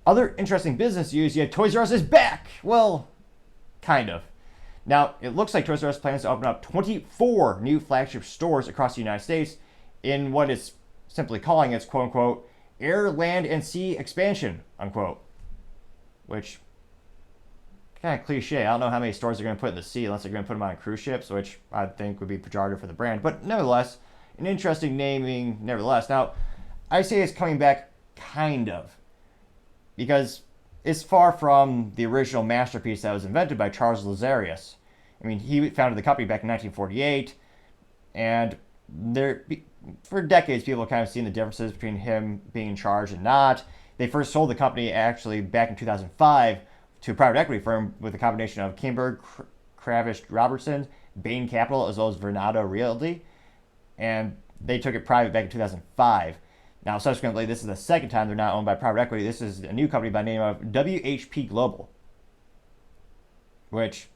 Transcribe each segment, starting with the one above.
Other interesting business news, yeah, Toys R Us is back. Well, kind of. Now, it looks like Toys R Us plans to open up 24 new flagship stores across the United States in what it's simply calling its quote unquote air, land, and sea expansion, unquote. Which, kind of cliche. I don't know how many stores they're going to put in the sea unless they're going to put them on cruise ships, which I think would be pejorative for the brand. But nevertheless, an interesting naming, nevertheless. Now, I say it's coming back kind of, because it's far from the original masterpiece that was invented by Charles Lazarus. I mean, he founded the company back in 1948, and there, for decades, people have kind of seen the differences between him being in charge and not. They first sold the company actually back in 2005 to a private equity firm with a combination of Kimberg, Kravish Robertson, Bain Capital, as well as Vernado Realty, and they took it private back in 2005. Now, subsequently, this is the second time they're not owned by private equity. This is a new company by the name of WHP Global, which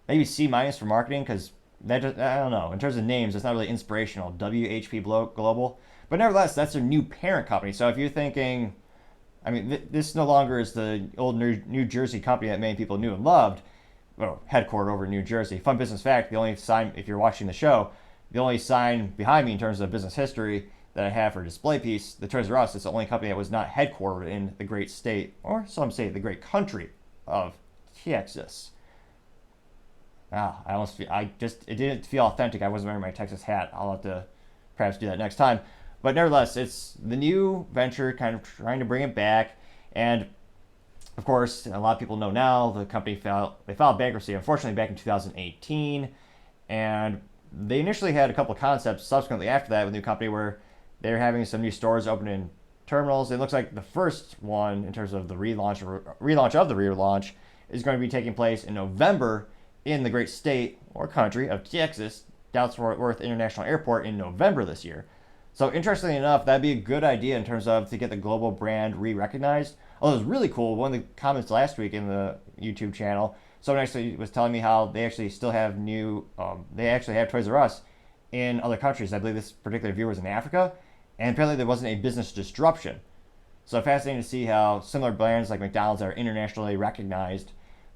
maybe C minus for marketing, because that just, I don't know. In terms of names, it's not really inspirational. WHP Global, but nevertheless, that's their new parent company. So if you're thinking, I mean, this no longer is the old New Jersey company that many people knew and loved, well, headquartered over in New Jersey. Fun business fact: the only sign, if you're watching the show, the only sign behind me in terms of business history that I have for a display piece, the Toys R Us, is the only company that was not headquartered in the great state, or some say the great country of Texas. It didn't feel authentic. I wasn't wearing my Texas hat. I'll have to perhaps do that next time. But nevertheless, it's the new venture, kind of trying to bring it back. And of course, a lot of people know now the company filed bankruptcy, unfortunately, back in 2018. And they initially had a couple of concepts subsequently after that with a new company where they're having some new stores open in terminals. It looks like the first one, in terms of the relaunch of the relaunch, is going to be taking place in November in the great state or country of Texas, Dallas Fort Worth International Airport, in November this year. So interestingly enough, that'd be a good idea in terms of to get the global brand re-recognized. Although it was really cool. One of the comments last week in the YouTube channel, someone actually was telling me how they actually still have they actually have Toys R Us in other countries. I believe this particular viewer was in Africa, and apparently there wasn't a business disruption. So fascinating to see how similar brands like McDonald's that are internationally recognized,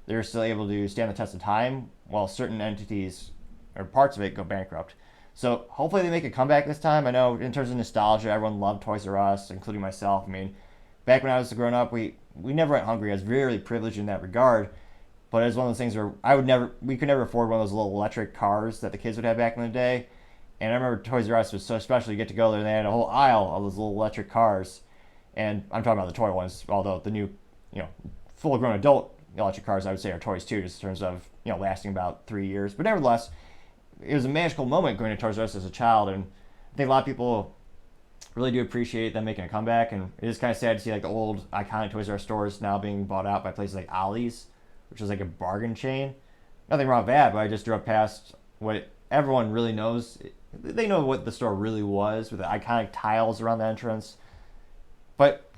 they're still able to stand the test of time while certain entities or parts of it go bankrupt. So hopefully they make a comeback this time. I know in terms of nostalgia, everyone loved Toys R Us, including myself. I mean, back when I was growing up, we never went hungry. I was very privileged in that regard. But it was one of those things where we could never afford one of those little electric cars that the kids would have back in the day. And I remember Toys R Us was so special. You get to go there and they had a whole aisle of those little electric cars. And I'm talking about the toy ones, although the new, full-grown adult electric cars I would say are toys too, just in terms of, lasting about 3 years. But nevertheless, it was a magical moment going to Toys R Us as a child, and I think a lot of people really do appreciate them making a comeback. And it is kind of sad to see like the old iconic Toys R Us stores now being bought out by places like Ollie's, which is like a bargain chain. Nothing wrong with that, but I just drove past what everyone really knows. They know what the store really was, with the iconic tiles around the entrance. But,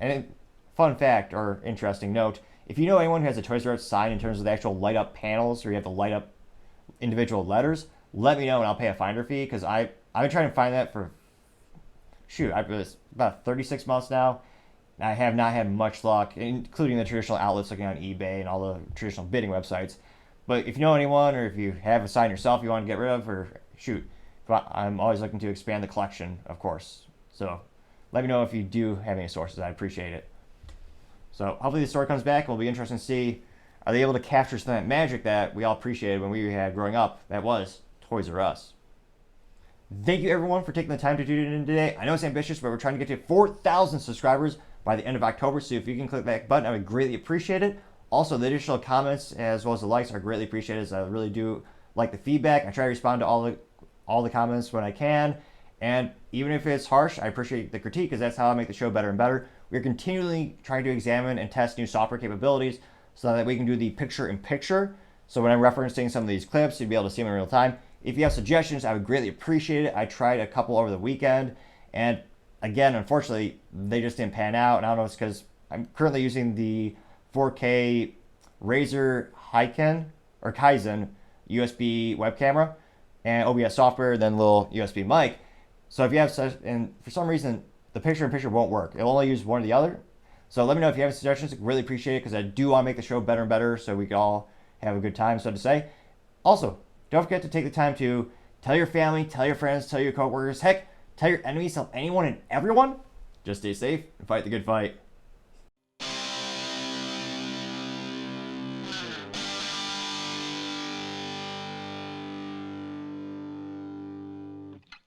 fun fact or interesting note, if you know anyone who has a Toys R Us sign in terms of the actual light up panels where you have to light up individual letters, let me know and I'll pay a finder fee, because I've been trying to find that for about 36 months now. I have not had much luck, including the traditional outlets looking on eBay and all the traditional bidding websites. But if you know anyone, or if you have a sign yourself you want to get rid of, or I'm always looking to expand the collection, of course. So let me know if you do have any sources. I'd appreciate it. So hopefully the store comes back. It'll be interesting to see, are they able to capture some of that magic that we all appreciated when we had growing up, that was Toys R Us. Thank you everyone for taking the time to tune in today. I know it's ambitious, but we're trying to get to 4,000 subscribers by the end of October, so if you can click that button, I would greatly appreciate it. Also, the additional comments as well as the likes are greatly appreciated, as I really do like the feedback. I try to respond to all the comments when I can, and even if it's harsh, I appreciate the critique, because that's how I make the show better and better. We're continually trying to examine and test new software capabilities so that we can do the picture-in-picture. So when I'm referencing some of these clips, you'll be able to see them in real time. If you have suggestions, I would greatly appreciate it. I tried a couple over the weekend, and again, unfortunately, they just didn't pan out. And I don't know if it's because I'm currently using the 4K Razer Kaizen USB web camera and OBS software, then a little USB mic. So if you have such, and for some reason the picture-in-picture won't work, it'll only use one or the other. So let me know if you have any suggestions. Really appreciate it because I do want to make the show better and better so we can all have a good time, so to say. Also, don't forget to take the time to tell your family, tell your friends, tell your coworkers, heck, tell your enemies, tell anyone and everyone. Just stay safe and fight the good fight.